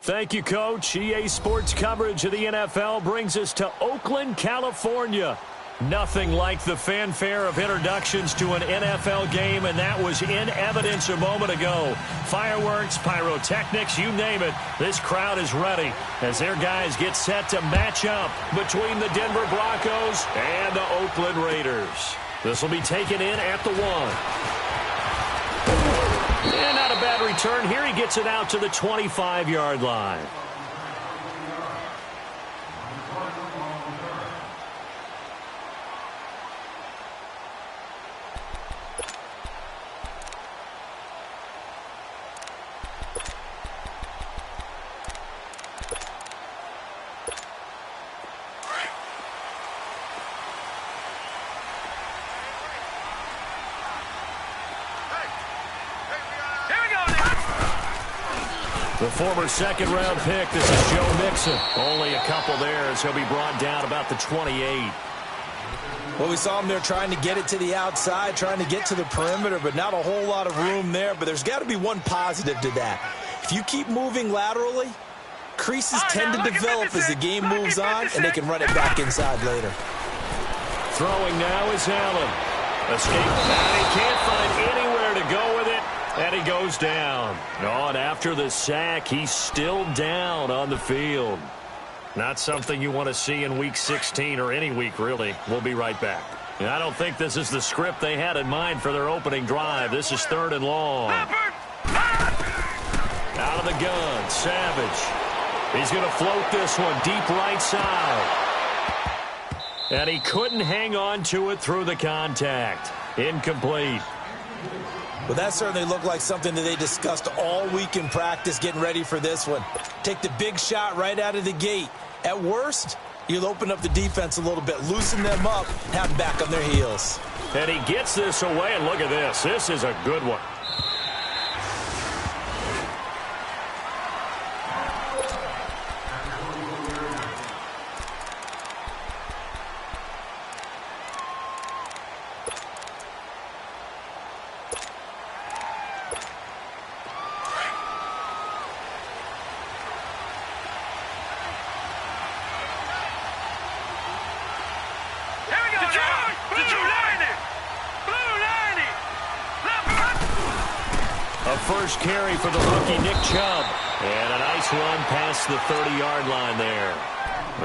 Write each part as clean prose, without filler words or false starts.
Thank you, Coach. EA Sports coverage of the NFL brings us to Oakland, California. Nothing like the fanfare of introductions to an NFL game, and that was in evidence a moment ago. Fireworks, pyrotechnics, you name it. This crowd is ready as their guys get set to match up between the Denver Broncos and the Oakland Raiders. This will be taken in at the 1. And not a bad return here. He gets it out to the 25-yard line. The former second-round pick, this is Joe Mixon. Only a couple there as he'll be brought down about the 28. Well, we saw him there trying to get it to the outside, trying to get to the perimeter, but not a whole lot of room there. But there's got to be one positive to that. If you keep moving laterally, creases tend to develop as the game moves on, and they can run it back inside later. Throwing now is Allen. Escape. Now he can't find anywhere to go with it. And he goes down. Oh, and after the sack, he's still down on the field. Not something you want to see in Week 16 or any week, really. We'll be right back. And I don't think this is the script they had in mind for their opening drive. This is 3rd and long. Out of the gun, Savage. He's going to float this one deep right side. And he couldn't hang on to it through the contact. Incomplete. Well, that certainly looked like something that they discussed all week in practice getting ready for this one. Take the big shot right out of the gate. At worst, you'll open up the defense a little bit, loosen them up, have them back on their heels. And he gets this away, and look at this. This is a good one. First carry for the rookie Nick Chubb. And a nice run past the 30-yard line there.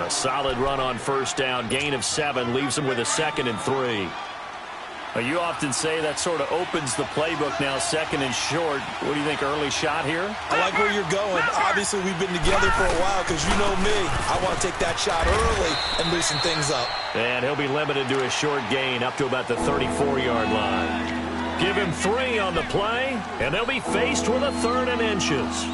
A solid run on first down. Gain of 7 leaves him with a 2nd and 3. You often say that sort of opens the playbook now, 2nd and short. What do you think, early shot here? I like where you're going. Obviously, we've been together for a while because you know me. I want to take that shot early and loosen things up. And he'll be limited to a short gain up to about the 34-yard line. Give him 3 on the play, and they'll be faced with a 3rd and inches.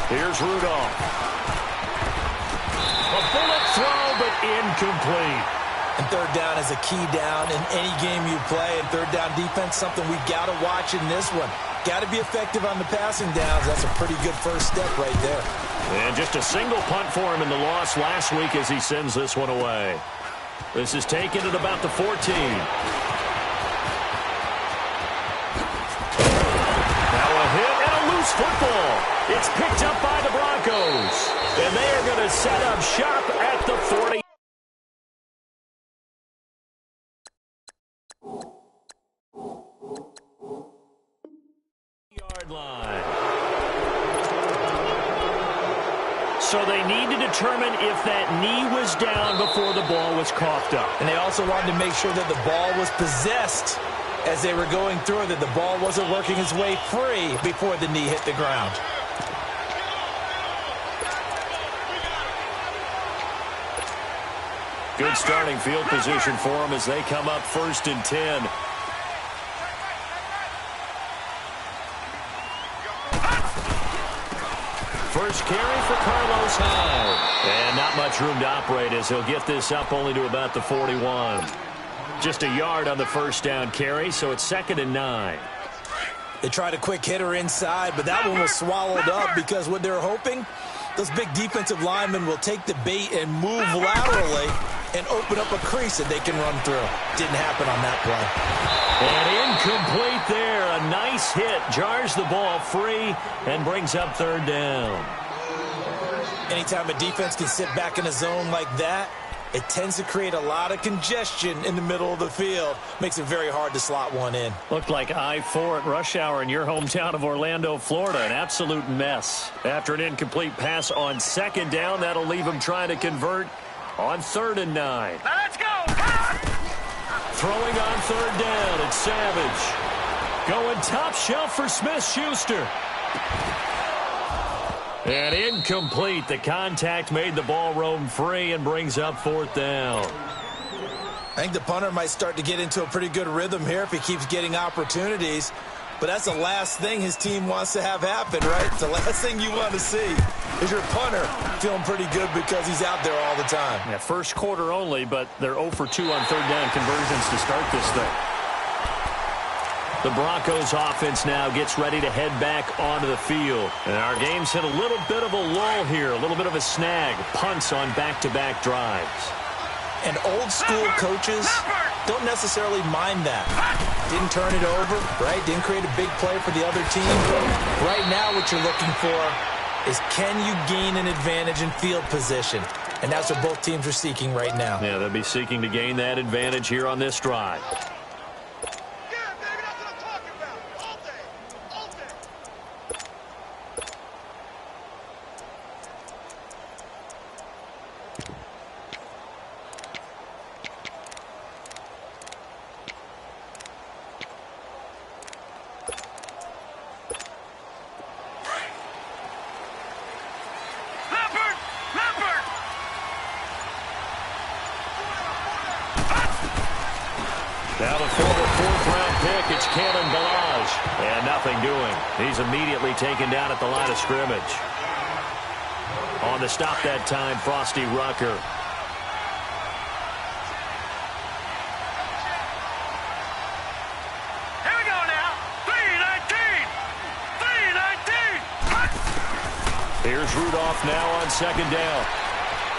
Here's Rudolph. A bullet throw, but incomplete. And 3rd down is a key down in any game you play. And 3rd down defense, something we've got to watch in this one. Got to be effective on the passing downs. That's a pretty good first step right there. And just a single punt for him in the loss last week as he sends this one away. This is taken at about the 14. Now a hit and a loose football. It's picked up by the Broncos. And they are going to set up shop at the 40. Line. So they need to determine if that knee was down before the ball was coughed up. And they also wanted to make sure that the ball was possessed as they were going through, that the ball wasn't working its way free before the knee hit the ground. Good starting field position for them as they come up 1st and 10. First carry for Carlos Hyde. And not much room to operate as he'll get this up only to about the 41. Just a yard on the first down carry, so it's 2nd and 9. They tried a quick hitter inside, but that one was swallowed up because what they're hoping Those big defensive linemen will take the bait and move laterally and open up a crease that they can run through. Didn't happen on that play. And incomplete there. A nice hit. Jars the ball free and brings up third down. Anytime a defense can sit back in a zone like that, it tends to create a lot of congestion in the middle of the field. Makes it very hard to slot one in. Looked like I-4 at rush hour in your hometown of Orlando, Florida. An absolute mess. After an incomplete pass on second down, that'll leave him trying to convert on 3rd and 9. Let's go! Throwing on 3rd down, it's Savage. Going top shelf for Smith-Schuster. And incomplete. The contact made the ball roam free and brings up 4th down. I think the punter might start to get into a pretty good rhythm here if he keeps getting opportunities. But that's the last thing his team wants to have happen, right? The last thing you want to see is your punter feeling pretty good because he's out there all the time. Yeah, first quarter only, but they're 0 for 2 on 3rd down conversions to start this thing. The Broncos offense now gets ready to head back onto the field. And our game's hit a little bit of a lull here, a little bit of a snag. Punts on back-to-back drives. And old school coaches don't necessarily mind that. Didn't turn it over, right? Didn't create a big play for the other team. Right now what you're looking for is can you gain an advantage in field position? And that's what both teams are seeking right now. Yeah, they'll be seeking to gain that advantage here on this drive. Now the former 4th-round pick, it's Kalen Ballage. And nothing doing. He's immediately taken down at the line of scrimmage. On the stop that time, Frosty Rucker. Here we go now. 3-19. Here's Rudolph now on 2nd down.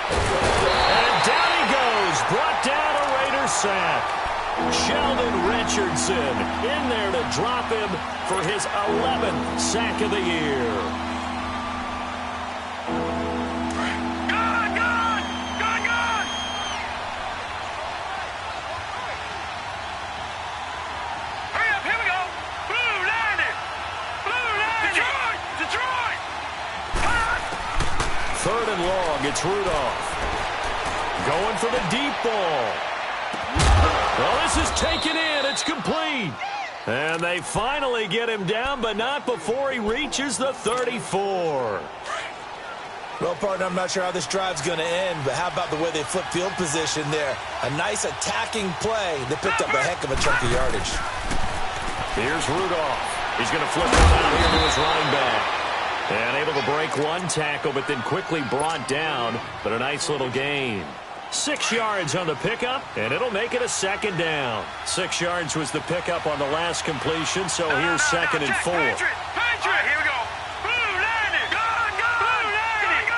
And down he goes. Brought down a Raider sack. Sheldon Richardson in there to drop him for his 11th sack of the year. Good! Hurry up, here we go. Blue landed. Detroit! 3rd and long, it's Rudolph. Going for the deep ball. Well, this is taken in. It's complete. And they finally get him down, but not before he reaches the 34. Well, partner, I'm not sure how this drive's going to end, but how about the way they flip field position there? A nice attacking play that picked up a heck of a chunk of yardage. Here's Rudolph. He's going to flip it out here to his running back. And able to break one tackle, but then quickly brought down, but a nice little gain. 6 yards on the pickup, and it'll make it a 2nd down. 6 yards was the pickup on the last completion, so here's 2nd and 4. Patriot, here we go. Blue landed. Blue landed.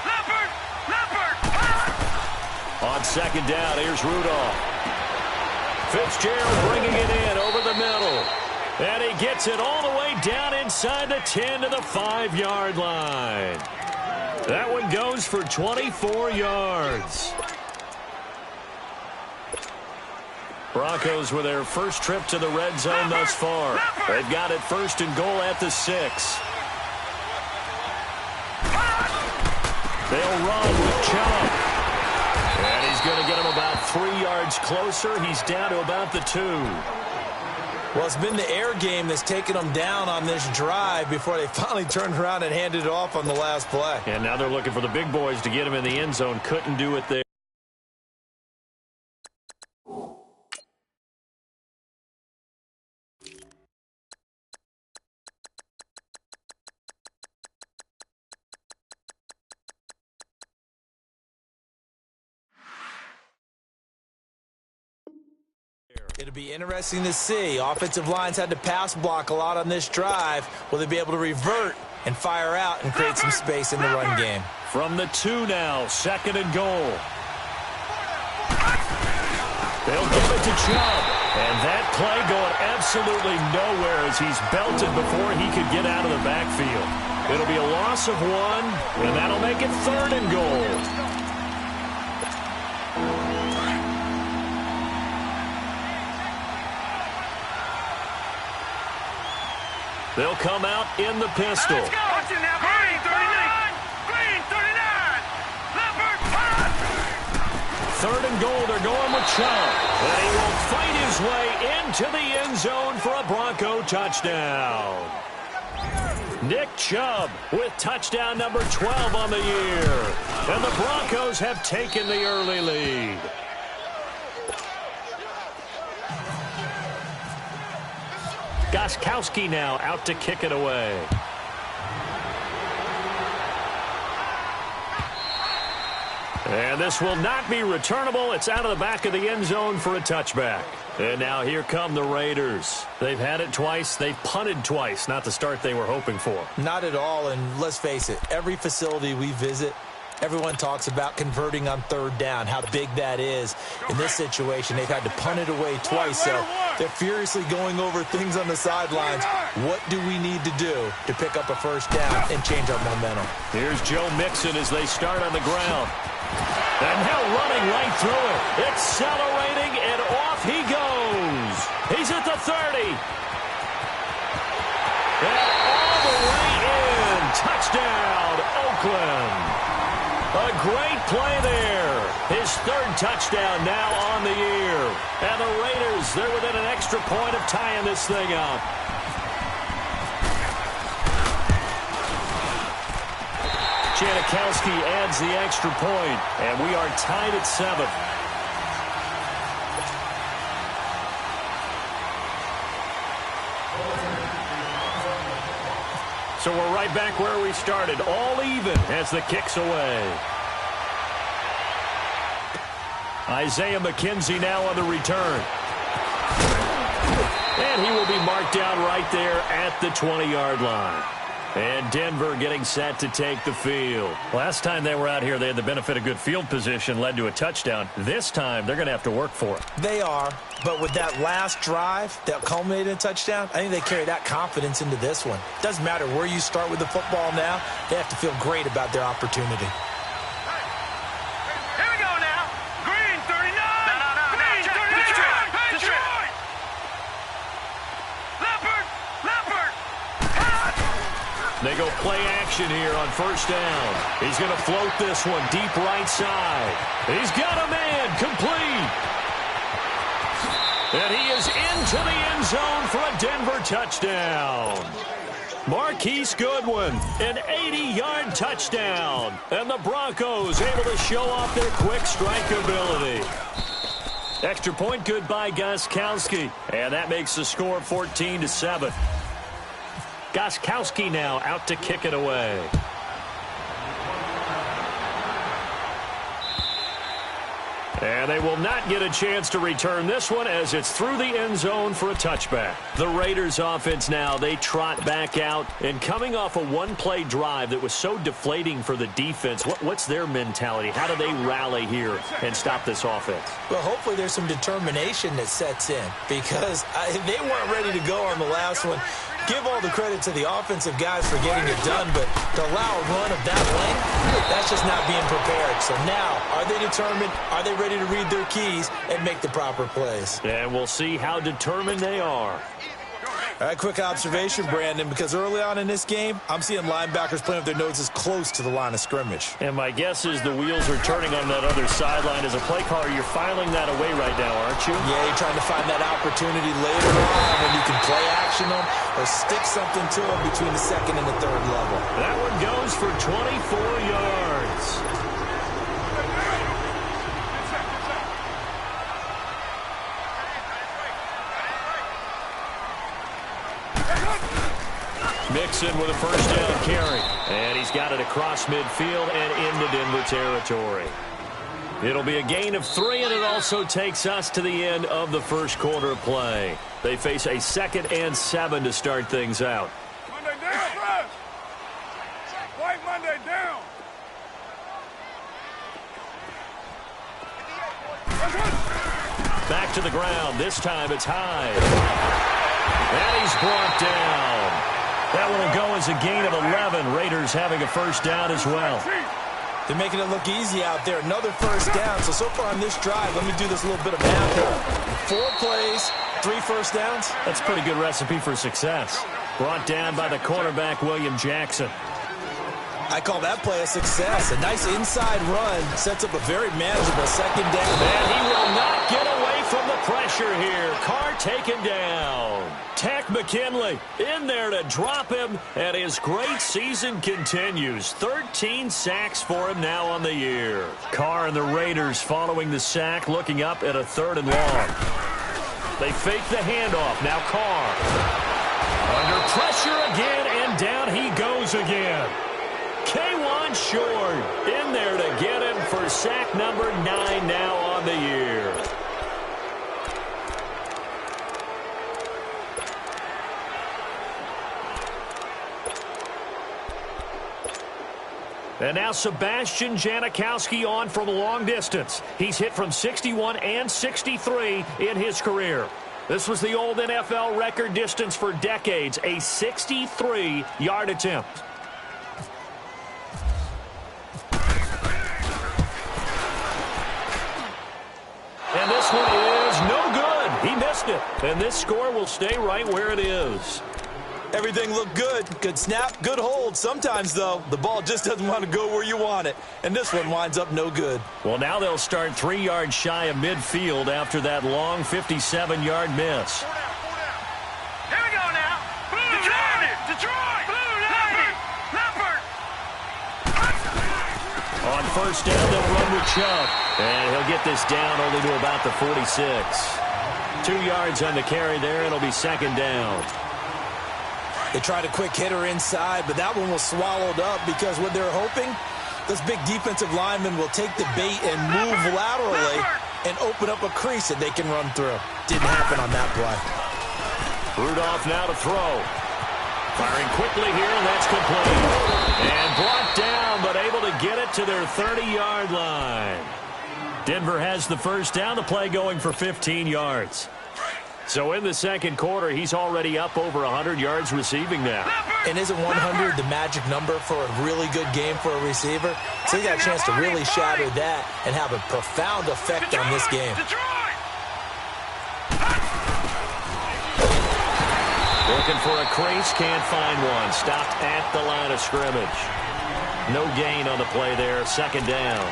Leopard. On 2nd down, here's Rudolph. Fitzgerald bringing it in over the middle. And he gets it all the way down inside the 10 to the 5-yard line. That one goes for 24 yards. Broncos with their first trip to the red zone thus far. They've got it 1st and goal at the 6. They'll run with Chubb. And he's going to get him about 3 yards closer. He's down to about the 2. Well, it's been the air game that's taken them down on this drive before they finally turned around and handed it off on the last play. And now they're looking for the big boys to get him in the end zone. Couldn't do it there. It'll be interesting to see. Offensive lines had to pass block a lot on this drive. Will they be able to revert and fire out and create some space in the run game. From the 2 now, 2nd and goal. They'll give it to Chubb. And that play going absolutely nowhere as he's belted before he could get out of the backfield. It'll be a loss of 1, and that'll make it 3rd and goal. They'll come out in the pistol. Let's go. Green 39. Green 39. Leopard. 3rd and goal. They're going with Chubb. And he will fight his way into the end zone for a Bronco touchdown. Nick Chubb with touchdown number 12 on the year. And the Broncos have taken the early lead. Gostkowski now out to kick it away. And this will not be returnable. It's out of the back of the end zone for a touchback. And now here come the Raiders. They've had it twice. They've punted twice. Not the start they were hoping for. Not at all, and let's face it, every facility we visit, everyone talks about converting on 3rd down, how big that is. In this situation, they've had to punt it away twice, so they're furiously going over things on the sidelines. What do we need to do to pick up a 1st down and change our momentum? Here's Joe Mixon as they start on the ground. And now running right through it. Accelerating, and off he goes. He's at the 30. And all the way in. Touchdown, Oakland. A great play there. His 3rd touchdown now on the year. And the Raiders, they're within an extra point of tying this thing up. Janikowski adds the extra point, and we are tied at 7. So we're right back where we started, all even as the kick's away. Isaiah McKenzie now on the return. And he will be marked down right there at the 20-yard line. And Denver getting set to take the field. Last time they were out here, they had the benefit of good field position, led to a touchdown. This time, they're going to have to work for it. They are, but with that last drive that culminated in a touchdown, I think they carry that confidence into this one. Doesn't matter where you start with the football now, they have to feel great about their opportunity. Here we go now. Green 39. No. Green 39. Detroit. Leopard. They go play action here on 1st down. He's going to float this one deep right side. He's got a man complete. And he is into the end zone for a Denver touchdown. Marquise Goodwin, an 80-yard touchdown. And the Broncos able to show off their quick strike ability. Extra point good by Gostkowski. And that makes the score 14-7. Gostkowski now out to kick it away. And they will not get a chance to return this one as it's through the end zone for a touchback. The Raiders offense now, they trot back out. And coming off a one-play drive that was so deflating for the defense, what's their mentality? How do they rally here and stop this offense? Well, hopefully there's some determination that sets in because they weren't ready to go on the last one. Give all the credit to the offensive guys for getting it done, but to allow a run of that length, that's just not being prepared. So now, are they determined? Are they ready to read their keys and make the proper plays? And we'll see how determined they are. All right, quick observation, Brandon, because early on in this game, I'm seeing linebackers playing with their noses close to the line of scrimmage. And my guess is the wheels are turning on that other sideline. As a play caller, you're filing that away right now, aren't you? Yeah, you're trying to find that opportunity later on when you can play action them or stick something to them between the 2nd and the 3rd level. That one goes for 24 yards. Mixon with a 1st down carry. And he's got it across midfield and into Denver territory. It'll be a gain of 3, and it also takes us to the end of the first quarter of play. They face a 2nd and 7 to start things out. Back to the ground. This time it's Hyde. And he's brought down. That one will go as a gain of 11. Raiders having a first down as well. They're making it look easy out there. Another first down. So far on this drive, let me do this little bit of math here. 4 plays, 3 first downs. That's a pretty good recipe for success. Brought down by the cornerback, William Jackson. I call that play a success. A nice inside run sets up a very manageable second down. And he will not get away from the pressure here. Carr taken down. Tack McKinley in there to drop him, and his great season continues. 13 sacks for him now on the year. Carr and the Raiders following the sack, looking up at a 3rd and long. They fake the handoff. Now Carr. Under pressure again, and down he goes again. K1 Short in there to get him for sack number 9 now on the year. And now Sebastian Janikowski on from a long distance. He's hit from 61 and 63 in his career. This was the old NFL record distance for decades, a 63-yard attempt. And this one is no good. He missed it. And this score will stay right where it is. Everything looked good. Good snap, good hold. Sometimes, though, the ball just doesn't want to go where you want it. And this one winds up no good. Well, now they'll start 3 yards shy of midfield after that long 57-yard miss. Here we go now. Detroit. Leopard. On first down, they'll run with Chubb. And he'll get this down only to about the 46. 2 yards on the carry there. It'll be second down. They tried a quick hitter inside, but that one was swallowed up because what they're hoping, those big defensive linemen will take the bait and move laterally and open up a crease that they can run through. Didn't happen on that play. Rudolph now to throw. Firing quickly here, and that's complete. And brought down, but able to get it to their 30-yard line. Denver has the first down, the play going for 15 yards. So in the second quarter, he's already up over 100 yards receiving now. And isn't 100 the magic number for a really good game for a receiver? So he got a chance to really shatter that and have a profound effect on this game. Looking for a crease, can't find one. Stopped at the line of scrimmage. No gain on the play there, second down.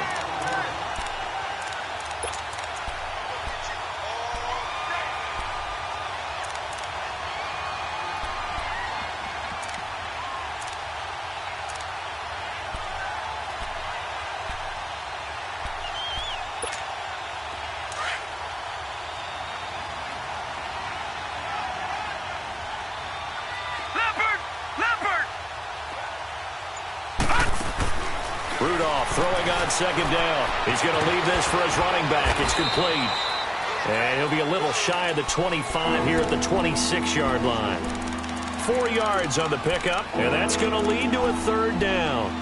Rudolph throwing on second down. He's going to leave this for his running back. It's complete. And he'll be a little shy of the 25 here at the 26-yard line. 4 yards on the pickup, and that's going to lead to a third down.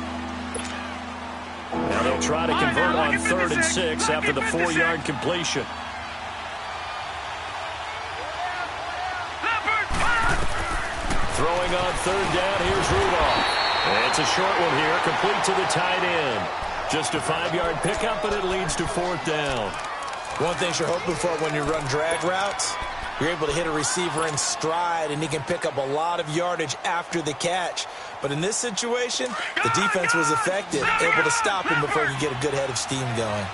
Now they'll try to convert on 3rd and 6 after the 4-yard completion. Throwing on 3rd down, here's Rudolph. And it's a short one here, complete to the tight end. Just a 5-yard pickup, but it leads to 4th down. One thing you're hoping for when you run drag routes, you're able to hit a receiver in stride, and he can pick up a lot of yardage after the catch. But in this situation, the defense was effective, able to stop him before he could get a good head of steam going.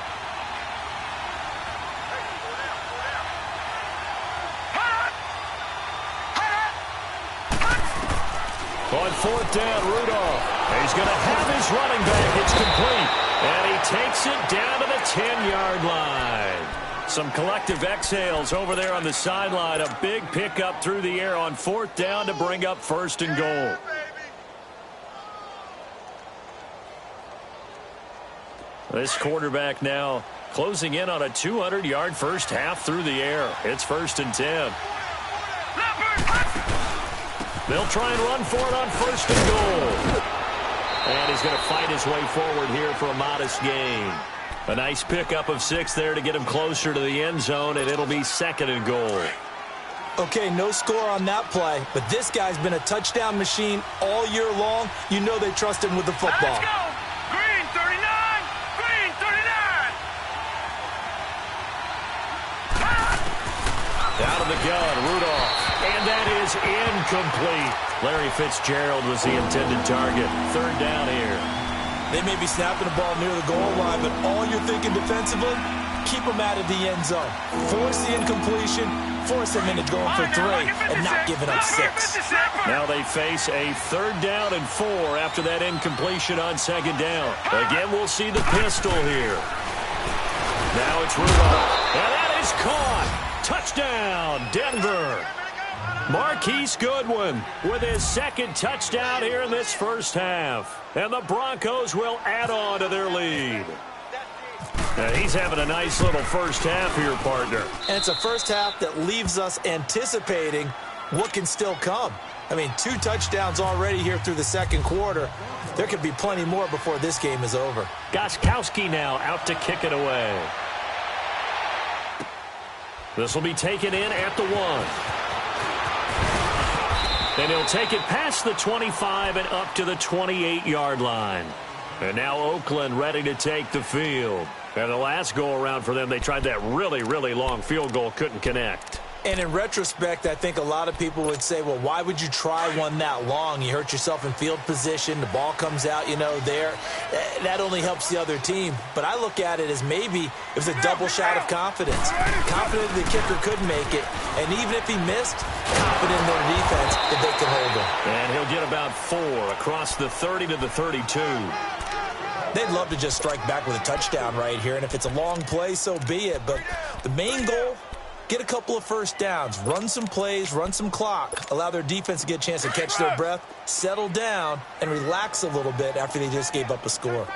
On 4th down, Rudolph. He's going to have his running back. It's complete. And he takes it down to the 10-yard line. Some collective exhales over there on the sideline. A big pickup through the air on 4th down to bring up 1st and goal. This quarterback now closing in on a 200-yard first half through the air. It's 1st and 10. They'll try and run for it on 1st and goal. And he's going to fight his way forward here for a modest gain. A nice pickup of 6 there to get him closer to the end zone, and it'll be 2nd and goal. Okay, no score on that play, but this guy's been a touchdown machine all year long. You know they trust him with the football. Let's go. Green 39. Green 39. Out of the gun, Rudolph. And that is incomplete. Larry Fitzgerald was the intended target. 3rd down here. They may be snapping the ball near the goal line, but all you're thinking defensively, keep them out of the end zone. Force the incompletion, force them into going for 3, and not giving up 6. Now they face a 3rd down and 4 after that incompletion on 2nd down. Again, we'll see the pistol here. Now it's Rudolph. And that is caught. Touchdown, Denver. Marquise Goodwin with his 2nd touchdown here in this first half. And the Broncos will add on to their lead. And he's having a nice little first half here, partner. And it's a first half that leaves us anticipating what can still come. I mean, 2 touchdowns already here through the 2nd quarter. There could be plenty more before this game is over. Gostkowski now out to kick it away. This will be taken in at the 1. And he'll take it past the 25 and up to the 28-yard line. And now Oakland ready to take the field. And the last go-around for them, they tried that really, really long field goal, couldn't connect. And in retrospect, I think a lot of people would say, well, why would you try one that long? You hurt yourself in field position. The ball comes out, there. That only helps the other team. But I look at it as maybe it was a double shot of confidence. Confident the kicker could make it. And even if he missed, confident in their defense that they could hold him. And he'll get about 4 across the 30 to the 32. They'd love to just strike back with a touchdown right here. And if it's a long play, so be it. But the main goal, get a couple of first downs, run some plays, run some clock, allow their defense to get a chance to catch their breath, settle down, and relax a little bit after they just gave up a score.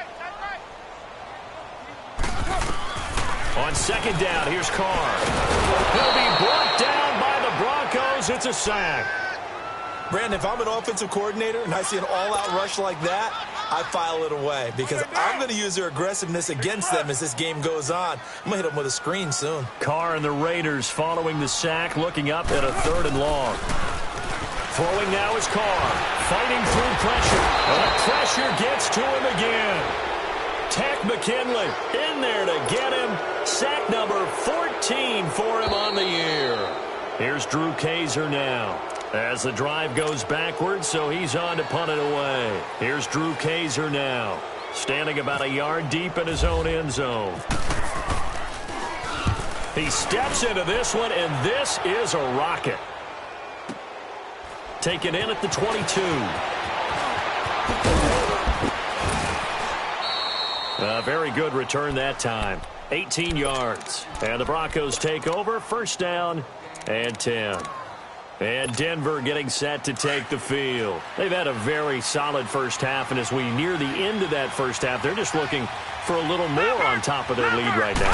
On 2nd down, here's Carr. He'll be brought down by the Broncos. It's a sack. Brandon, if I'm an offensive coordinator and I see an all-out rush like that, I file it away because I'm going to use their aggressiveness against them as this game goes on. I'm going to hit them with a screen soon. Carr and the Raiders following the sack, looking up at a 3rd and long. Throwing now is Carr, fighting through pressure. And the pressure gets to him again. Tack McKinley in there to get him. Sack number 14 for him on the year. Here's Drew Kaiser now. As the drive goes backwards, so he's on to punt it away. Here's Drew Kaiser now, standing about a yard deep in his own end zone. He steps into this one, and this is a rocket. Taken in at the 22. A very good return that time. 18 yards. And the Broncos take over, 1st down and 10. And Denver getting set to take the field. They've had a very solid first half, and as we near the end of that first half, they're just looking for a little more on top of their lead right now.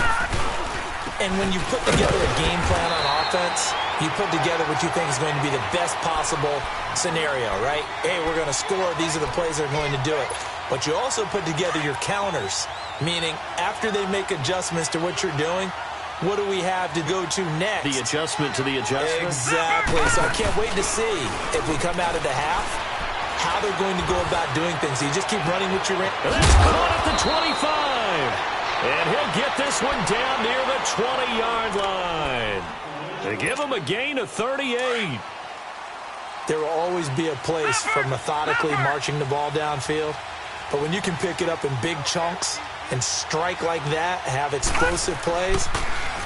And when you put together a game plan on offense, you put together what you think is going to be the best possible scenario, right? Hey, we're going to score. These are the plays that are going to do it. But you also put together your counters, meaning after they make adjustments to what you're doing, what do we have to go to next? The adjustment to the adjustment. Exactly. So I can't wait to see if we come out of the half, how they're going to go about doing things. So you just keep running what you ran. And that's caught at the 25. And he'll get this one down near the 20-yard line. They give him a gain of 38. There will always be a place for methodically marching the ball downfield. But when you can pick it up in big chunks and strike like that, have explosive plays,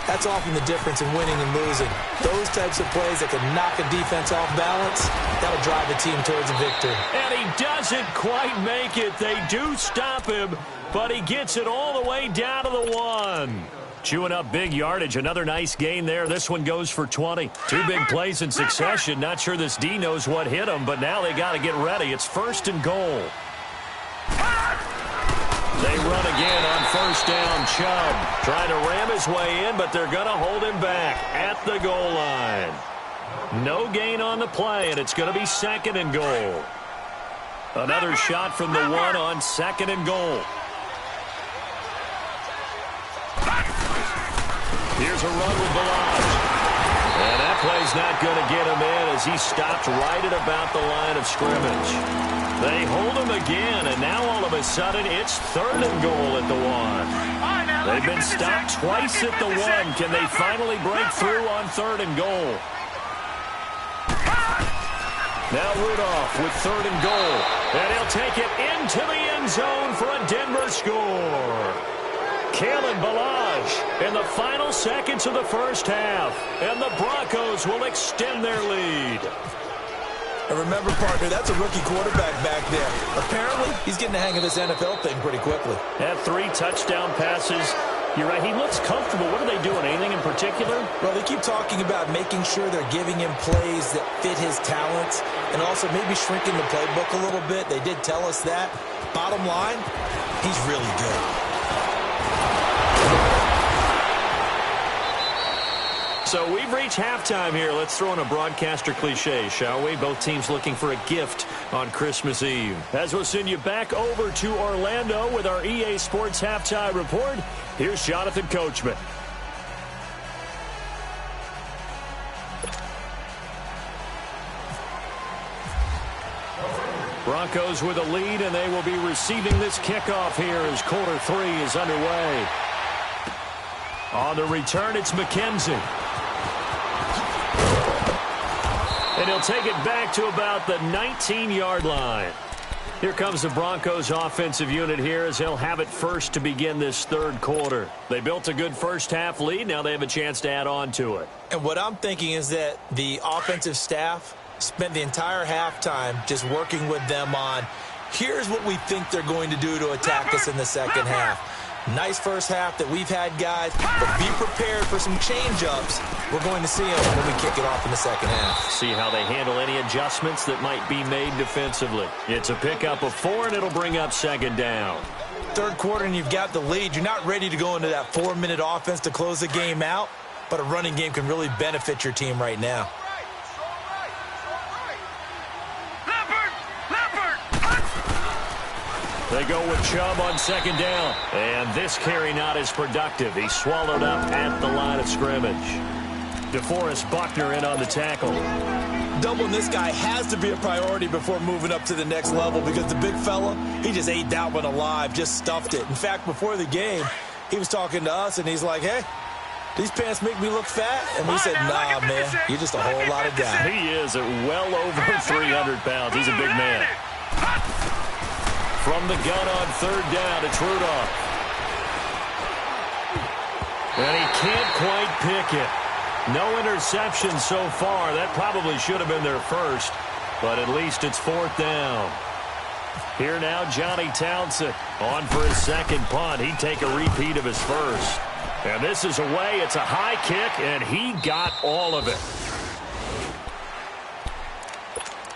that's often the difference in winning and losing. Those types of plays that can knock a defense off balance, that'll drive a team towards a victory. And he doesn't quite make it. They do stop him, but he gets it all the way down to the 1. Chewing up big yardage. Another nice gain there. This one goes for 20. 2 big plays in succession. Not sure this D knows what hit him, but now they got to get ready. It's 1st and goal. They run again on 1st down. Chubb trying to ram his way in, but they're going to hold him back at the goal line. No gain on the play, and it's going to be 2nd and goal. Another shot from the 1 on 2nd and goal. Here's a run with Balazs. And that play's not going to get him in as he stopped right at about the line of scrimmage. They hold him again, and now all of a sudden it's 3rd and goal at the 1. They've been stopped twice at the 1. Can they finally break through on 3rd and goal? Now Rudolph with 3rd and goal. And he'll take it into the end zone for a Denver score. Kalen Balazs in the final seconds of the first half. And the Broncos will extend their lead. And remember, partner, that's a rookie quarterback back there. Apparently, he's getting the hang of this NFL thing pretty quickly. Had 3 touchdown passes. You're right, he looks comfortable. What are they doing? Anything in particular? Well, they keep talking about making sure they're giving him plays that fit his talents and also maybe shrinking the playbook a little bit. They did tell us that. Bottom line, he's really good. So we've reached halftime here. Let's throw in a broadcaster cliche, shall we? Both teams looking for a gift on Christmas Eve. As we'll send you back over to Orlando with our EA Sports Halftime Report, here's Jonathan Coachman. Broncos with a lead, and they will be receiving this kickoff here as quarter 3 is underway. On the return, it's McKenzie. And he'll take it back to about the 19-yard line. Here comes the Broncos offensive unit here as they'll have it first to begin this 3rd quarter. They built a good first half lead. Now they have a chance to add on to it. And what I'm thinking is that the offensive staff spent the entire halftime just working with them on, here's what we think they're going to do to attack us in the second half. Nice first half that we've had, guys, but be prepared for some change-ups. We're going to see them when we kick it off in the second half. See how they handle any adjustments that might be made defensively. It's a pickup of 4, and it'll bring up 2nd down. 3rd quarter, and you've got the lead. You're not ready to go into that 4-minute offense to close the game out, but a running game can really benefit your team right now. They go with Chubb on 2nd down. And this carry not as productive. He swallowed up at the line of scrimmage. DeForest Buckner in on the tackle. Doubling this guy has to be a priority before moving up to the next level because the big fella, he just ate that one alive, just stuffed it. In fact, before the game, he was talking to us, and he's like, hey, these pants make me look fat? And we said, nah, man, you're just a whole lot of guy. He is at well over 300 pounds. He's a big man. From the gun on 3rd down, it's Rudolph. And he can't quite pick it. No interception so far. That probably should have been their first, but at least it's 4th down. Here now, Johnny Townsend on for his 2nd punt. He'd take a repeat of his first. And this is away. It's a high kick, and he got all of it.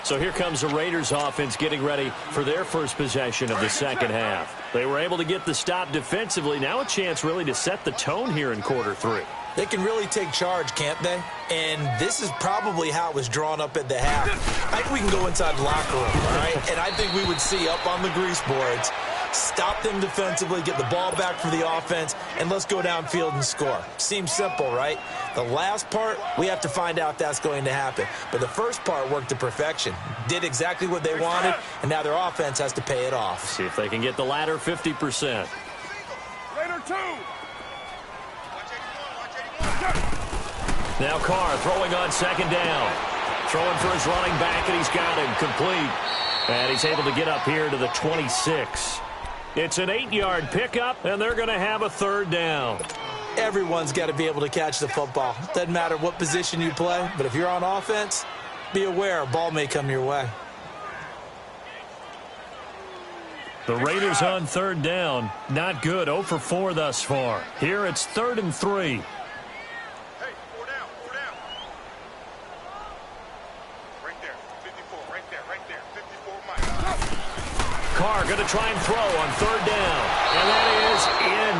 So here comes the Raiders offense getting ready for their first possession of the second half. They were able to get the stop defensively. Now a chance really to set the tone here in quarter 3. They can really take charge, can't they? And this is probably how it was drawn up at the half. I think we can go inside the locker room, all right? And I think we would see up on the grease boards, stop them defensively, get the ball back for the offense, and let's go downfield and score. Seems simple, right? The last part, we have to find out that's going to happen. But the first part worked to perfection. Did exactly what they wanted, and now their offense has to pay it off. See if they can get the latter 50%. Raider 2. Now Carr throwing on 2nd down. Throwing for his running back, and he's got him complete. And he's able to get up here to the 26. It's an 8-yard pickup, and they're going to have a 3rd down. Everyone's got to be able to catch the football. Doesn't matter what position you play, but if you're on offense, be aware a ball may come your way. The Raiders on 3rd down. Not good. 0 for 4 thus far. Here it's 3rd and 3. Carr going to try and throw on 3rd down. And that is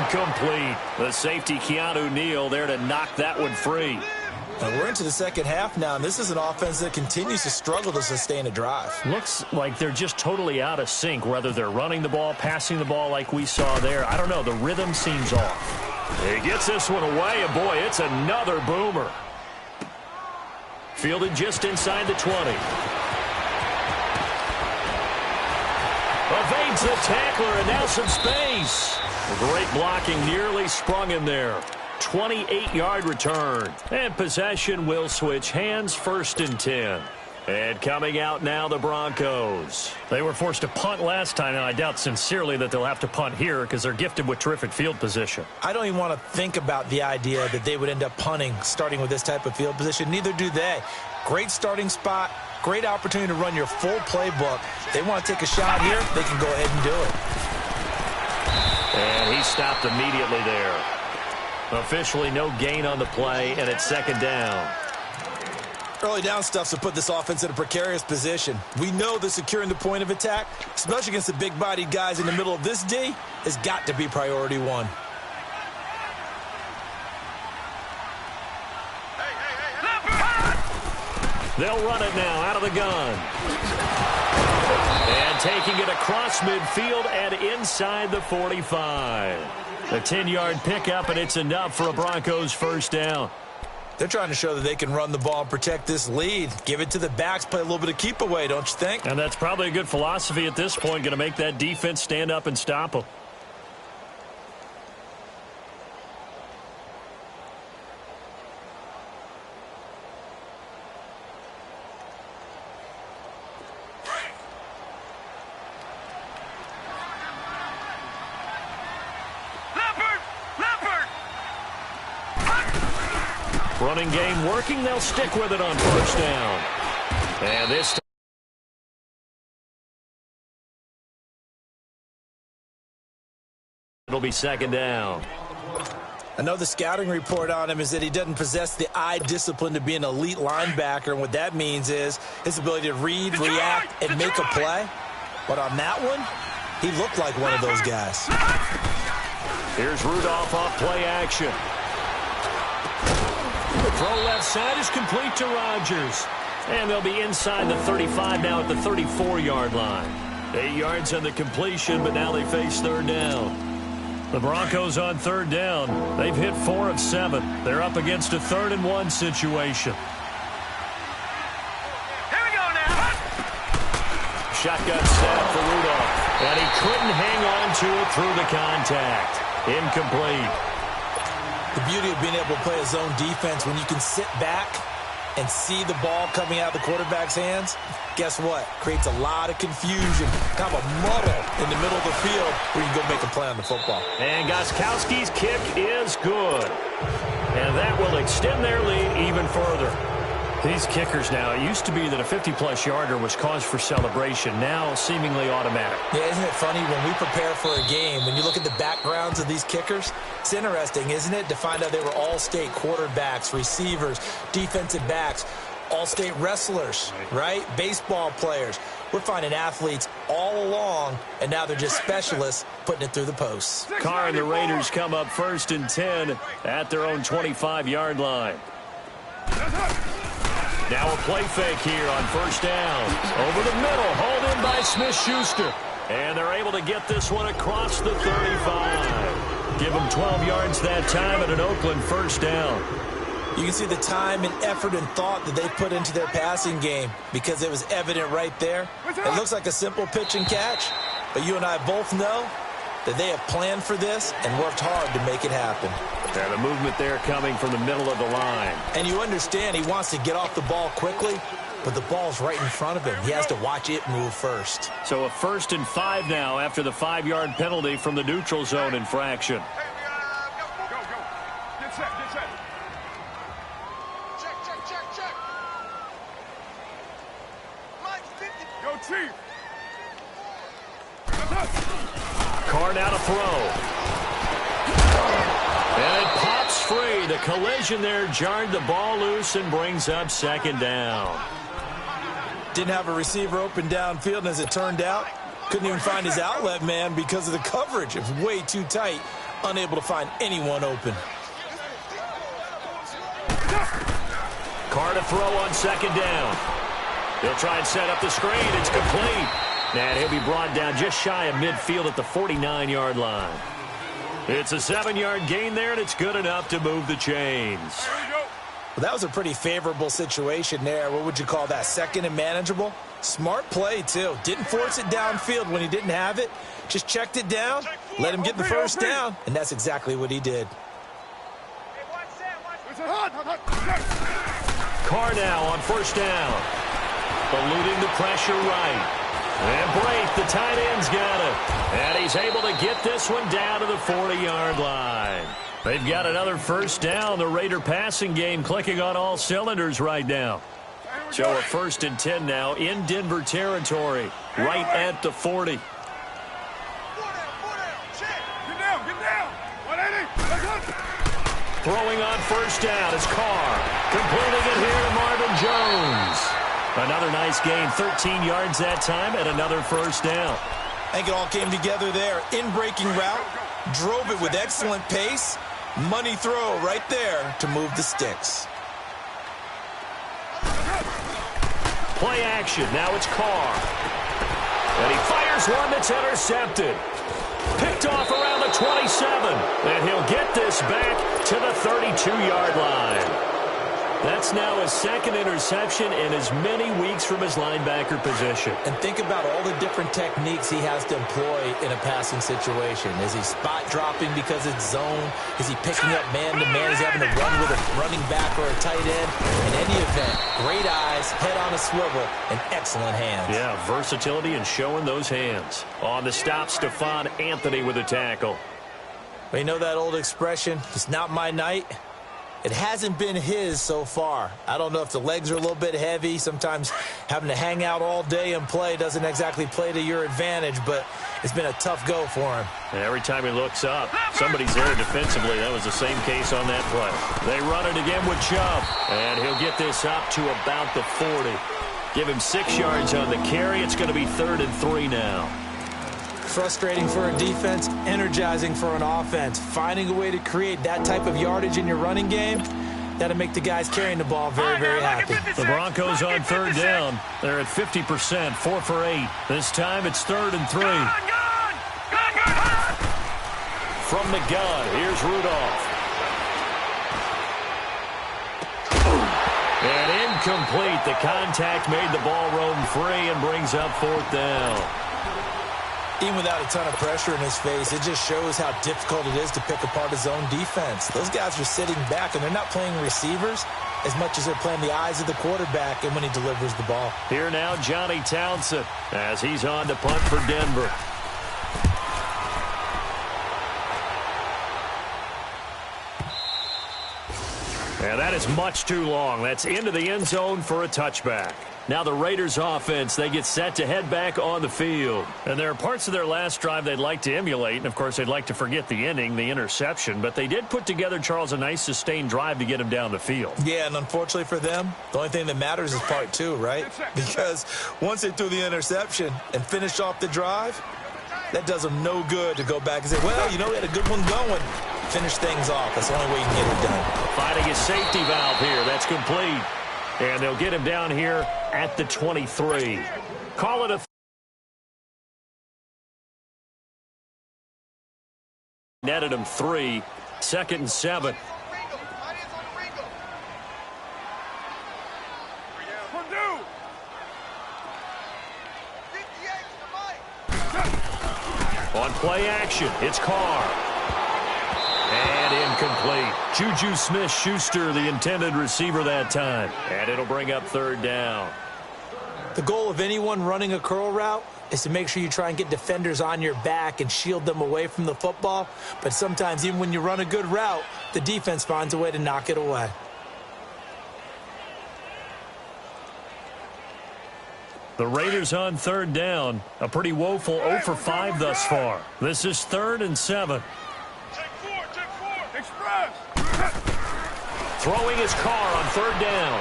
incomplete. The safety, Keanu Neal, there to knock that one free. Now we're into the second half now, and this is an offense that continues to struggle to sustain a drive. Looks like they're just totally out of sync, whether they're running the ball, passing the ball like we saw there. I don't know. The rhythm seems off. He gets this one away, and boy, it's another boomer. Fielded just inside the 20. Evades the tackler, and now some space. Great blocking, nearly sprung him there. 28-yard return. And possession will switch hands, 1st and 10. And coming out now, the Broncos. They were forced to punt last time, and I doubt sincerely that they'll have to punt here because they're gifted with terrific field position. I don't even want to think about the idea that they would end up punting starting with this type of field position. Neither do they. Great starting spot, great opportunity to run your full playbook. They want to take a shot here, they can go ahead and do it. And he stopped immediately there. Officially no gain on the play, and it's 2nd down. Early down stuff's to put this offense in a precarious position. We know that securing the point of attack, especially against the big-bodied guys in the middle of this D, has got to be priority one. They'll run it now out of the gun. And taking it across midfield and inside the 45. A 10-yard pickup, and it's enough for a Broncos 1st down. They're trying to show that they can run the ball and protect this lead. Give it to the backs, play a little bit of keep away, don't you think? And that's probably a good philosophy at this point, going to make that defense stand up and stop them. Running game working. They'll stick with it on 1st down. And this time, it'll be 2nd down. I know the scouting report on him is that he doesn't possess the eye discipline to be an elite linebacker, and what that means is his ability to read, react, and make a play. But on that one, he looked like one of those guys. Here's Rudolph off play action. The throw left side is complete to Rodgers. And they'll be inside the 35 now at the 34-yard line. 8 yards on the completion, but now they face 3rd down. The Broncos on 3rd down. They've hit 4 of 7. They're up against a 3rd and 1 situation. Here we go now. Shotgun snap for Rudolph. And he couldn't hang on to it through the contact. Incomplete. The beauty of being able to play a zone defense when you can sit back and see the ball coming out of the quarterback's hands, guess what? Creates a lot of confusion, kind of a muddle in the middle of the field where you can go make a play on the football. And Gostkowski's kick is good. And that will extend their lead even further. These kickers now, it used to be that a 50-plus yarder was cause for celebration. Now seemingly automatic. Yeah, isn't it funny when we prepare for a game, when you look at the backgrounds of these kickers, it's interesting, isn't it, to find out they were all-state quarterbacks, receivers, defensive backs, all-state wrestlers, right? Baseball players. We're finding athletes all along, and now they're just specialists putting it through the posts. Carr and the Raiders come up 1st and 10 at their own 25-yard line. Now a play fake here on 1st down. Over the middle, hauled in by Smith-Schuster. And they're able to get this one across the 35. Give them 12 yards that time at an Oakland 1st down. You can see the time and effort and thought that they put into their passing game because it was evident right there. It looks like a simple pitch and catch, but you and I both know that they have planned for this and worked hard to make it happen. And the movement there coming from the middle of the line. And you understand he wants to get off the ball quickly, but the ball's right in front of him. He has to watch it move first. So a 1st and 5 now after the 5-yard penalty from the neutral zone infraction. Go. Get set. Check. Mike, 50. Go, Chief. Carr now to throw. And it pops free. The collision there jarred the ball loose and brings up 2nd down. Didn't have a receiver open downfield, and as it turned out, couldn't even find his outlet man because of the coverage. It was way too tight, unable to find anyone open. Carr to throw on 2nd down. He'll try and set up the screen. It's complete. And he'll be brought down just shy of midfield at the 49-yard line. It's a 7-yard gain there, and it's good enough to move the chains. Well, that was a pretty favorable situation there. What would you call that? Second and manageable? Smart play, too. Didn't force it downfield when he didn't have it. Just checked it down, let him get the first down, and that's exactly what he did. Carr now on first down. Eluding the pressure right. And Blake, the tight end's got it. And he's able to get this one down to the 40-yard line. They've got another first down. The Raider passing game clicking on all cylinders right now. So a 1st and 10 now in Denver territory, right at the 40. Get down. 180. Throwing on first down is Carr. Completing it here to Marvin Jones. Another nice gain, 13 yards that time, and another first down. I think it all came together there. In-breaking route, drove it with excellent pace. Money throw right there to move the sticks. Play action. Now it's Carr. And he fires one that's intercepted. Picked off around the 27. And he'll get this back to the 32-yard line. That's now his second interception in as many weeks from his linebacker position. And think about all the different techniques he has to employ in a passing situation. Is he spot dropping because it's zone? Is he picking up man-to-man? Is he having to run with a running back or a tight end? In any event, great eyes, head on a swivel, and excellent hands. Yeah, versatility and showing those hands. On the stop, Stephon Anthony with a tackle. Well, you know that old expression, it's not my night? It hasn't been his so far. I don't know if the legs are a little bit heavy. Sometimes having to hang out all day and play doesn't exactly play to your advantage, but it's been a tough go for him. And every time he looks up, somebody's there defensively. That was the same case on that play. They run it again with Chubb, and he'll get this up to about the 40. Give him 6 yards on the carry. It's going to be 3rd and 3 now. Frustrating for a defense, energizing for an offense. Finding a way to create that type of yardage in your running game, that'll make the guys carrying the ball very, very happy. The Broncos on 3rd down. They're at 50%, 4 for 8. This time it's 3rd and 3. From the gun, here's Rudolph. And incomplete. The contact made the ball roam free and brings up 4th down. Even without a ton of pressure in his face, it just shows how difficult it is to pick apart his own defense. Those guys are sitting back, and they're not playing receivers as much as they're playing the eyes of the quarterback and when he delivers the ball. Here now, Johnny Townsend, as he's on to punt for Denver. And that is much too long. That's into the end zone for a touchback. Now the Raiders offense, they get set to head back on the field. And there are parts of their last drive they'd like to emulate. And, of course, they'd like to forget the ending, the interception. But they did put together, Charles, a nice sustained drive to get him down the field. Yeah, and unfortunately for them, the only thing that matters is part 2, right? Because once they threw the interception and finished off the drive, that does them no good to go back and say, well, you know, we had a good one going. Finish things off. That's the only way you can get it done. Finding his safety valve here. That's complete. And they'll get him down here at the 23. Call it a netted him 3. 2nd and 7. On play action, it's Carr. And incomplete. Juju Smith-Schuster, the intended receiver that time. And it'll bring up 3rd down. The goal of anyone running a curl route is to make sure you try and get defenders on your back and shield them away from the football. But sometimes even when you run a good route, the defense finds a way to knock it away. The Raiders on 3rd down. A pretty woeful 0 for 5 thus far. This is 3rd and 7. Throwing his Carr on 3rd down.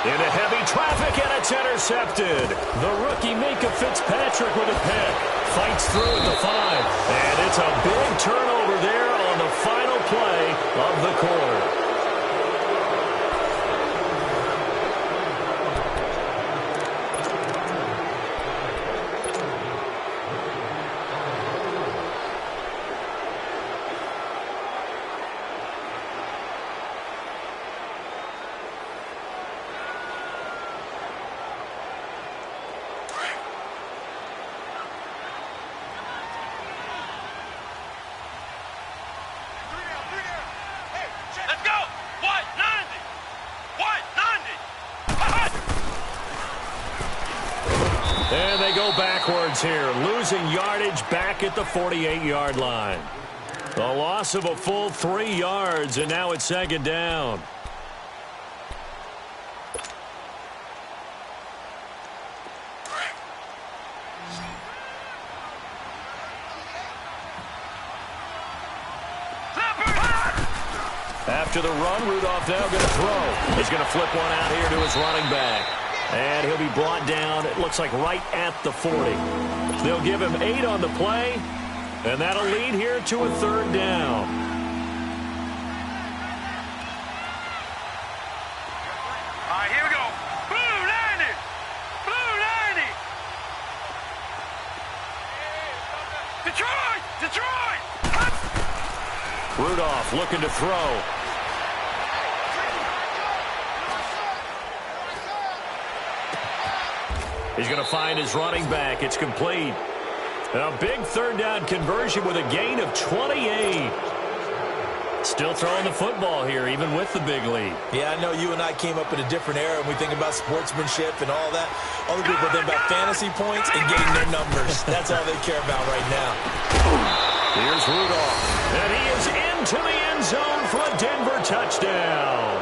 Into heavy traffic, and it's intercepted. The rookie Minka Fitzpatrick with a pick. Fights through at the 5. And it's a big turnover there on the final play of the quarter. And they go backwards here, losing yardage back at the 48-yard line. A loss of a full 3 yards, and now it's second down. After the run, Rudolph now going to throw. He's going to flip one out here to his running back. And he'll be brought down, it looks like right at the 40. They'll give him 8 on the play, and that'll lead here to a third down. All right, here we go. Blue 90. Blue 90. Detroit. Detroit. Rudolph looking to throw. He's going to find his running back. It's complete. A big third down conversion with a gain of 28. Still throwing the football here, even with the big lead. Yeah, I know you and I came up in a different era, and we think about sportsmanship and all that. Other people think about fantasy points and getting their numbers. That's all they care about right now. Here's Rudolph, and he is into the end zone for a Denver touchdown.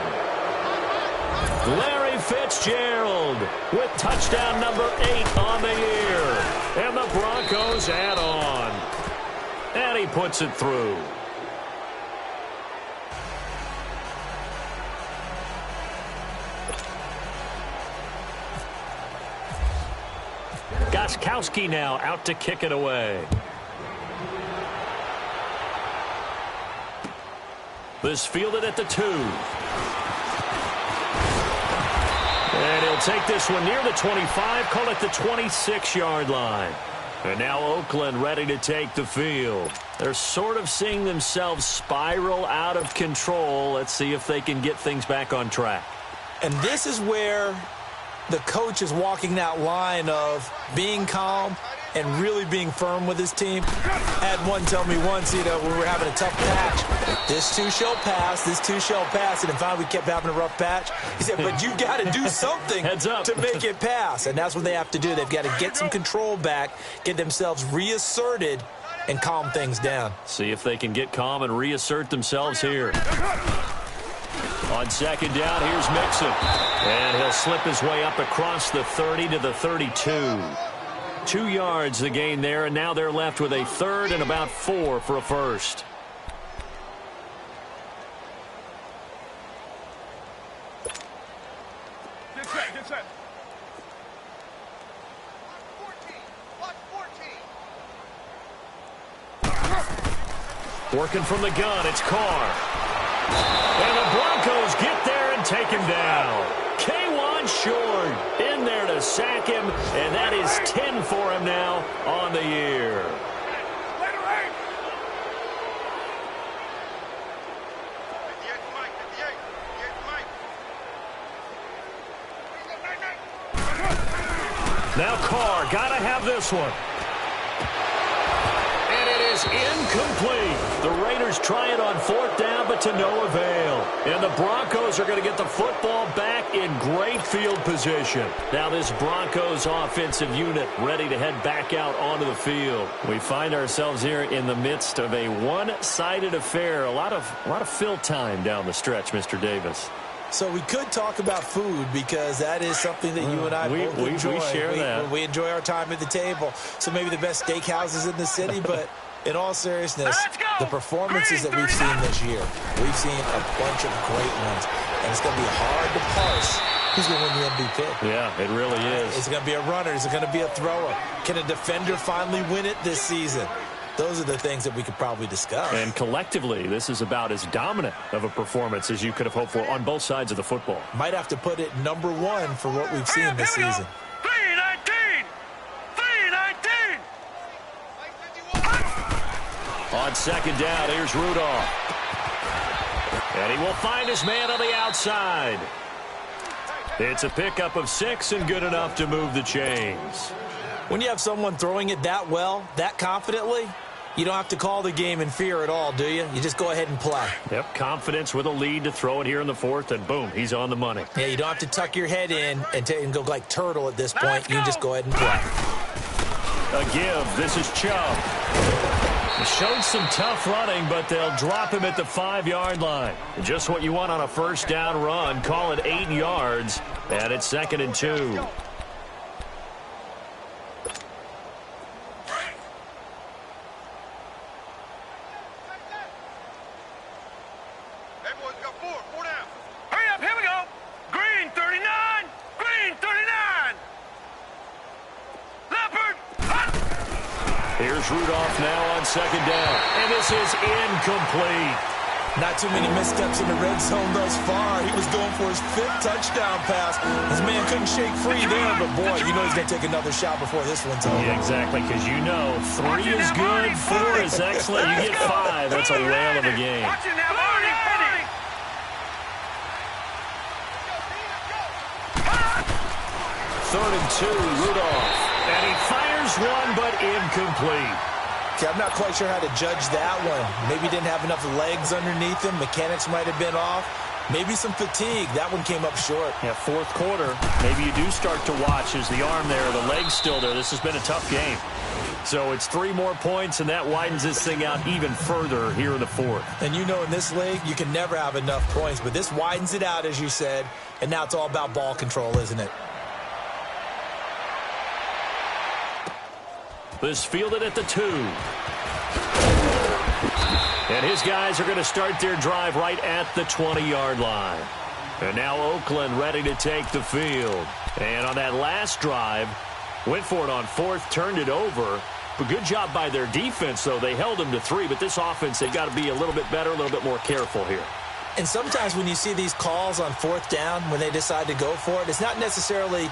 Larry Fitzgerald with touchdown number 8 on the year. And the Broncos add on. And he puts it through. Gostkowski now out to kick it away. This fielded at the 2. And he'll take this one near the 25, call it the 26-yard line. And now Oakland ready to take the field. They're sort of seeing themselves spiral out of control. Let's see if they can get things back on track. And this is where the coach is walking that line of being calm and really being firm with his team. I had one tell me once, when we were having a tough patch, this too shall pass, this too shall pass, and then finally we kept having a rough patch. He said, but you got to do something to make it pass, and that's what they have to do. They've got to get some control back, get themselves reasserted, and calm things down. See if they can get calm and reassert themselves here. On second down, here's Mixon. And he'll slip his way up across the 30 to the 32. 2 yards the gain there, and now they're left with a third and about 4 for a first. Get set, get set. Working from the gun, it's Carr. And the Broncos get there and take him down. K1 short in there to sack him, and that is 10 for him now on the year. Now Carr, gotta have this one. And it is incomplete. The Raiders try it on 4th down, but to no avail. And the Broncos are going to get the football back in great field position. Now this Broncos offensive unit ready to head back out onto the field. We find ourselves here in the midst of a one-sided affair. A lot of fill time down the stretch, Mr. Davis. So we could talk about food because that is something that you and I both enjoy. We share that. We enjoy our time at the table. So maybe the best steakhouses in the city, but in all seriousness, the performances that we've seen this year, we've seen a bunch of great ones. And it's going to be hard to parse who's going to win the MVP. Yeah, it really is. Is it going to be a runner? Is it going to be a thrower? Can a defender finally win it this season? Those are the things that we could probably discuss. And collectively, this is about as dominant of a performance as you could have hoped for on both sides of the football. Might have to put it number 1 for what we've seen this season. 319! 319! On second down, here's Rudolph. And he will find his man on the outside. It's a pickup of 6 and good enough to move the chains. When you have someone throwing it that well, that confidently, You don't have to call the game in fear at all, do you? You just go ahead and play. Yep, confidence with a lead to throw it here in the fourth, and boom, he's on the money. Yeah, you don't have to tuck your head in and go like turtle at this point. You just go ahead and play. A give. This is Chubb. He showed some tough running, but they'll drop him at the 5-yard line. Just what you want on a first down run. Call it 8 yards, and it's 2nd and 2. Here's Rudolph now on 2nd down, and this is incomplete. Not too many missteps in the red zone thus far. He was going for his 5th touchdown pass. His man couldn't shake free there, but boy, you know he's going to take another shot before this one's over. Yeah, exactly, because you know 3 is good, 4 is excellent. You get 5, that's a whale of a game. 3rd and 2, Rudolph. And he fires one, but incomplete. Okay, I'm not quite sure how to judge that one. Maybe he didn't have enough legs underneath him. Mechanics might have been off. Maybe some fatigue. That one came up short. Yeah, 4th quarter. Maybe you do start to watch. Is the arm there, the leg's still there? This has been a tough game. So it's 3 more points, and that widens this thing out even further here in the 4th. And you know in this league, you can never have enough points. But this widens it out, as you said. And now it's all about ball control, isn't it? This fielded at the 2. And his guys are going to start their drive right at the 20-yard line. And now Oakland ready to take the field. And on that last drive, went for it on 4th, turned it over. But good job by their defense, though. They held them to 3, but this offense, they've got to be a little bit better, a little bit more careful here. And sometimes when you see these calls on 4th down, when they decide to go for it, it's not necessarily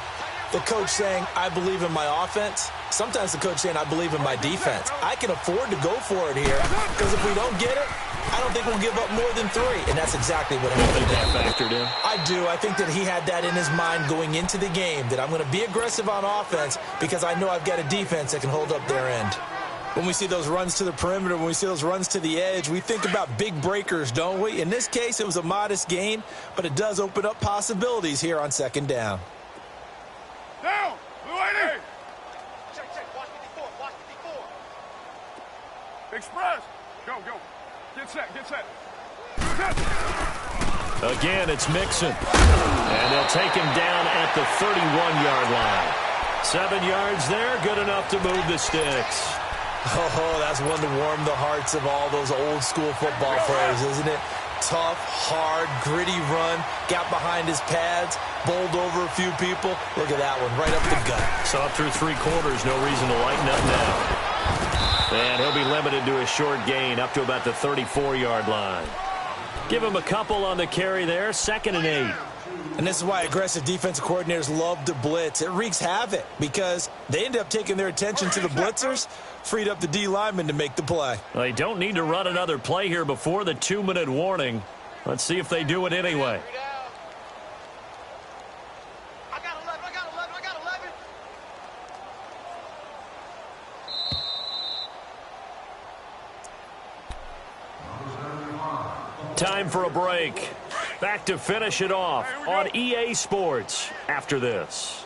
the coach saying, I believe in my offense. Sometimes the coach saying, I believe in my defense. I can afford to go for it here because if we don't get it, I don't think we'll give up more than 3. And that's exactly what happened. You think that factored in? I do. I think that he had that in his mind going into the game, that I'm going to be aggressive on offense because I know I've got a defense that can hold up their end. When we see those runs to the perimeter, when we see those runs to the edge, we think about big breakers, don't we? In this case, it was a modest gain, but it does open up possibilities here on 2nd down. Down! Blue 80! Check, watch 54, watch 54. Express! Go. Get set. Again, it's Mixon. And they'll take him down at the 31-yard line. 7 yards there, good enough to move the sticks. Oh, that's one to warm the hearts of all those old-school football players, isn't it? Tough, hard, gritty run, got behind his pads, bowled over a few people. Look at that one, right up the gut. Saw through 3 quarters, no reason to lighten up now. And he'll be limited to a short gain up to about the 34-yard line. Give him a couple on the carry there, 2nd and 8. And this is why aggressive defensive coordinators love to blitz. It wreaks havoc because they end up taking their attention to the blitzers, freed up the D lineman to make the play. Well, they don't need to run another play here before the 2-minute warning. Let's see if they do it anyway. I got 11. Time for a break. Back to finish it off on EA Sports after this.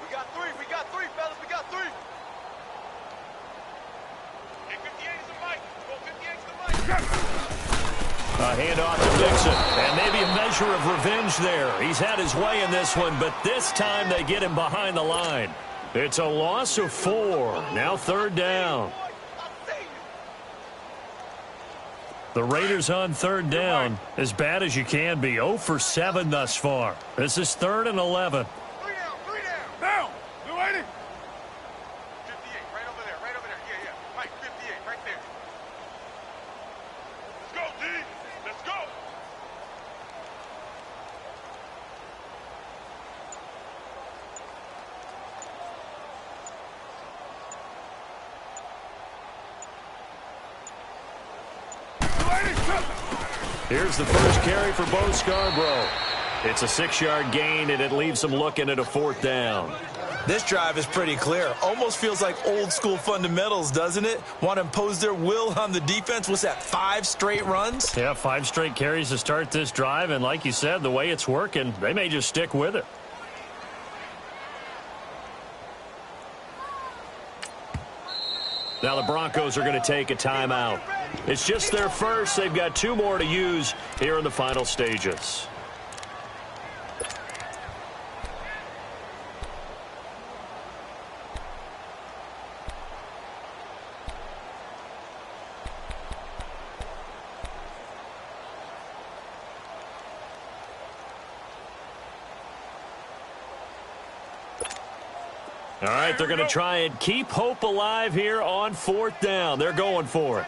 We got three, fellas. We got 3. Hey, 58 is the mic. Go 58 is the mic. A handoff to Dixon, and maybe a measure of revenge there. He's had his way in this one, but this time they get him behind the line. It's a loss of 4. Now 3rd down. The Raiders on 3rd down, as bad as you can be. 0 for 7 thus far. This is 3rd and 11. 3 down. Down! Blue 80! 58, right over there. Yeah. Mike, 58, right there. Let's go, D! Let's go! Here's the first carry for Bo Scarborough. It's a 6-yard gain, and it leaves them looking at a 4th down. This drive is pretty clear. Almost feels like old school fundamentals, doesn't it? Want to impose their will on the defense. What's that, 5 straight runs? Yeah, 5 straight carries to start this drive. And like you said, the way it's working, they may just stick with it. Now the Broncos are going to take a timeout. It's just their first. They've got 2 more to use here in the final stages. All right, they're going to try and keep hope alive here on 4th down. They're going for it.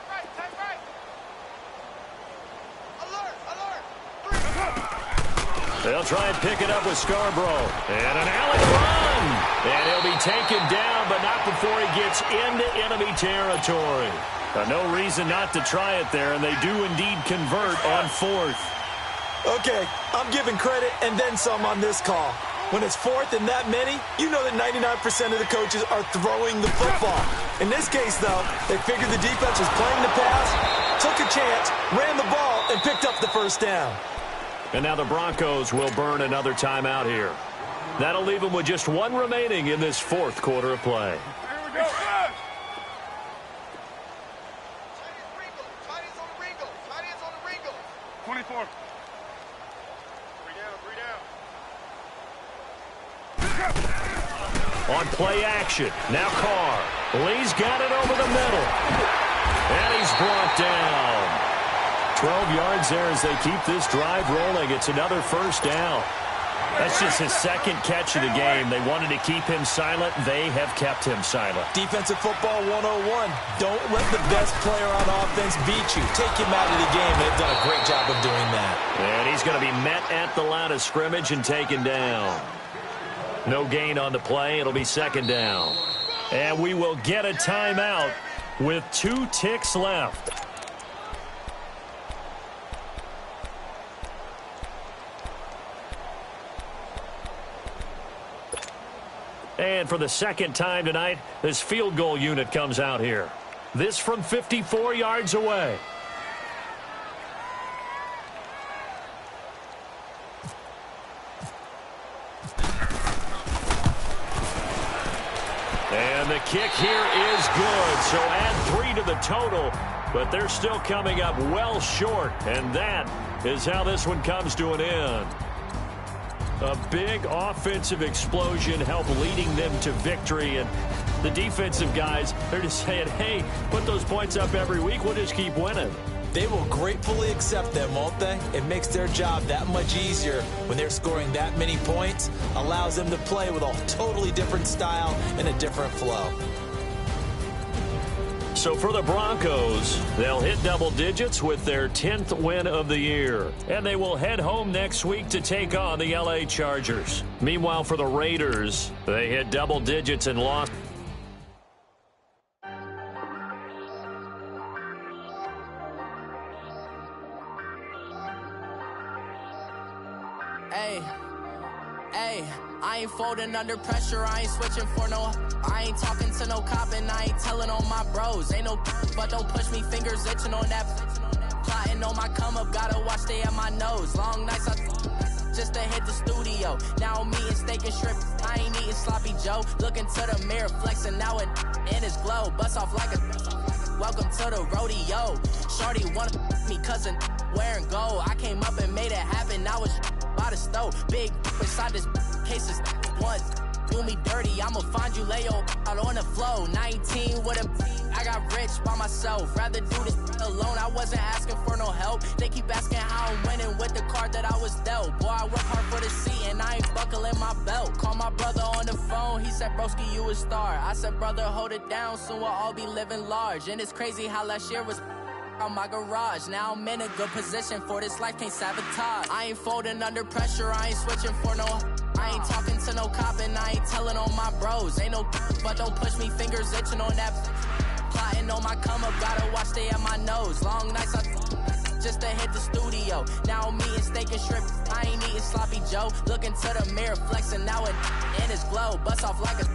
They'll try and pick it up with Scarborough. And an alley run. And he'll be taken down, but not before he gets into enemy territory. No reason not to try it there, and they do indeed convert on 4th. Okay, I'm giving credit and then some on this call. When it's 4th and that many, you know that 99% of the coaches are throwing the football. In this case, though, they figured the defense was playing the pass, took a chance, ran the ball, and picked up the first down. And now the Broncos will burn another timeout here. That'll leave them with just 1 remaining in this 4th quarter of play. Here we go. Tight ends on the Ringo. 24. 3 down. On play action, now Carr. Lee's got it over the middle. And he's brought down. 12 yards there as they keep this drive rolling. It's another first down. That's just his 2nd catch of the game. They wanted to keep him silent. They have kept him silent. Defensive football 101. Don't let the best player on offense beat you. Take him out of the game. They've done a great job of doing that. And he's going to be met at the line of scrimmage and taken down. No gain on the play. It'll be 2nd down. And we will get a timeout with 2 ticks left. And for the 2nd time tonight, this field goal unit comes out here. This from 54 yards away. And the kick here is good. So add 3 to the total, but they're still coming up well short. And that is how this one comes to an end. A big offensive explosion helped leading them to victory. And the defensive guys, they're just saying, hey, put those points up every week. We'll just keep winning. They will gratefully accept them, won't they? It makes their job that much easier when they're scoring that many points. Allows them to play with a totally different style and a different flow. So for the Broncos, they'll hit double digits with their 10th win of the year. And they will head home next week to take on the LA Chargers. Meanwhile, for the Raiders, they hit double digits and lost. Hey, I ain't folding under pressure, I ain't switching for no. I ain't talking to no cop and I ain't telling on my bros. Ain't no but don't push me, fingers itching on that. Plotting on my come up, gotta watch stay at my nose. Long nights just to hit the studio. Now I'm eating steak and shrimp, I ain't eating sloppy Joe. Looking to the mirror, flexing now it in his glow. Bust off like a welcome to the rodeo. Shorty wanna me cousin wearing gold. I came up and made it happen, now it's by the stove. Big inside this cases once do me dirty, I'ma find you lay out on the floor. 19 with a I got rich by myself, rather do this alone. I wasn't asking for no help, they keep asking how I'm winning with the card that I was dealt. Boy, I work hard for the seat and I ain't buckling my belt. Call my brother on the phone, he said broski you a star. I said brother hold it down, soon we'll all be living large. And it's crazy how last year was on my garage. Now I'm in a good position for this life, can't sabotage. I ain't folding under pressure, I ain't switching for no. I ain't talking to no cop and I ain't telling on my bros. Ain't no but don't push me, fingers itching on that. Plotting on my come up, gotta watch stay at my nose. Long nights just to hit the studio. Now I'm eating steak and shrimp, I ain't eating sloppy Joe. Looking to the mirror, flexing now it in his glow. Bust off like a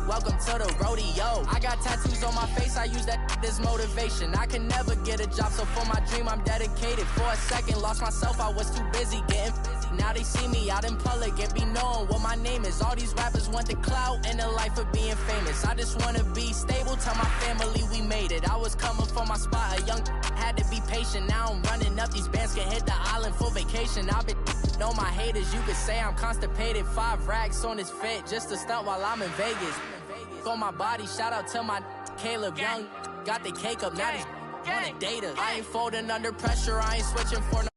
welcome to the rodeo. I got tattoos on my face, I use that as motivation. I can never get a job, so for my dream I'm dedicated. For a second, lost myself, I was too busy getting now they see me out in public and be knowing what my name is. All these rappers want the clout and the life of being famous. I just wanna be stable, tell my family we made it. I was coming for my spot, a young had to be patient. Now I'm running up, these bands can hit the island for vacation. I've been know my haters, you could say I'm constipated. 5 racks on his fit, just to stunt while I'm in Vegas. For my body, shout out to my Caleb Young. Got the cake up, now these wanna date us. I ain't folding under pressure, I ain't switching for no